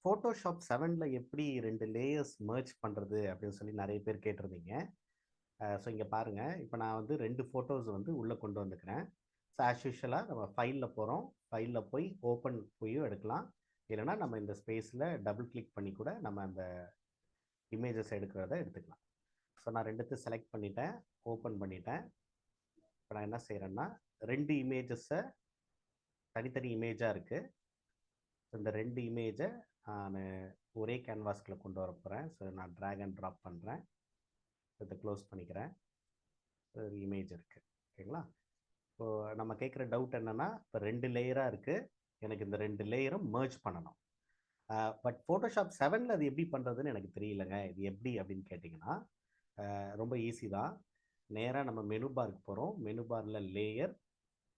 Photoshop 7ல எப்படி 2 layers merge பண்ணுறது அப்படின்னு சொல்லி நிறைய பேர் கேட்டிருந்தீங்க. ஸோ இங்கே பாருங்கள், இப்போ நான் வந்து 2 ஃபோட்டோஸ் வந்து உள்ளே கொண்டு வந்துக்கிறேன். ஸோ ஆஸ் யூஷுவலாக நம்ம ஃபைலில் போகிறோம், ஃபைலில் போய் ஓப்பன் போயும் எடுக்கலாம், இல்லைனா நம்ம இந்த ஸ்பேஸில் டபுள் கிளிக் பண்ணி கூட நம்ம அந்த இமேஜஸ் எடுக்கிறத எடுத்துக்கலாம். ஸோ நான் ரெண்டுத்தையும் செலக்ட் பண்ணிட்டேன், ஓப்பன் பண்ணிட்டேன். இப்போ நான் என்ன செய்கிறேன்னா 2 இமேஜஸை தனித்தனி இமேஜாக இருக்குது. இந்த 2 இமேஜை நான் ஒரே கேன்வாஸ்கில் கொண்டு வர போகிறேன். ஸோ நான் ட்ராக் அண்ட் ட்ராப் பண்ணுறேன், இதை க்ளோஸ் பண்ணிக்கிறேன். ஒரு இமேஜ் இருக்குது, ஓகேங்களா? இப்போது நம்ம கேட்குற டவுட் என்னென்னா, இப்போ 2 லேயராக இருக்குது, எனக்கு இந்த 2 லேயரும் மெர்ஜ் பண்ணணும். பட் ஃபோட்டோஷாப் 7ல் அது எப்படி பண்ணுறதுன்னு எனக்கு தெரியலங்க. இது எப்படி அப்படின்னு கேட்டிங்கன்னா ரொம்ப ஈஸி தான். நேராக நம்ம மெனு பாருக்கு போகிறோம், மெனு பாரில் லேயர்,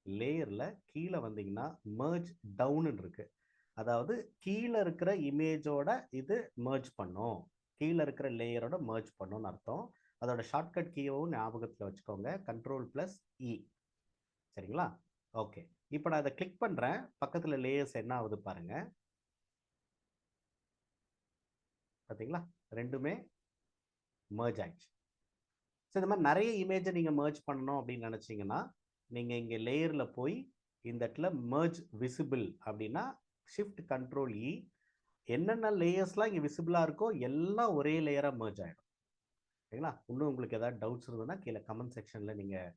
லேயரில் கீழே வந்தீங்கன்னா மெர்ஜ் டவுனுன்னு இருக்குது. அதாவது கீழே இருக்கிற இமேஜோட இது மெர்ஜ் பண்ணும், கீழே இருக்கிற லேயரோட மெர்ஜ் பண்ணும்னு அர்த்தம். அதோட ஷார்ட்கட் கீயும் ஞாபகத்தில் வச்சுக்கோங்க, Ctrl+E. சரிங்களா? ஓகே, இப்போ நான் அதை கிளிக் பண்ணுறேன். பக்கத்தில் லேயர்ஸ் என்ன ஆகுது பாருங்கள், பார்த்தீங்களா? ரெண்டுமே மெர்ஜ் ஆயிடுச்சு. ஸோ இந்த மாதிரி நிறைய இமேஜை நீங்கள் மெர்ஜ் பண்ணணும் அப்படின்னு நினச்சிங்கன்னா, நீங்கள் இங்கே லேயரில் போய் இந்த இடத்துல மெர்ஜ் விசிபிள் அப்படின்னா Shift+Ctrl+E, என்னென்ன லேயர்ஸ்லாம் இங்கே விசிபிளாக இருக்கோ எல்லாம் ஒரே லேயராக மெர்ஜ் ஆகிடும். சரிங்களா? இன்னும் உங்களுக்கு ஏதாவது டவுட்ஸ் இருந்ததுன்னா கீழே கமெண்ட் செக்ஷனில் நீங்கள்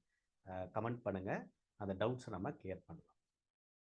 கமெண்ட் பண்ணுங்கள், அந்த டவுட்ஸை நம்ம கிளியர் பண்ணலாம்.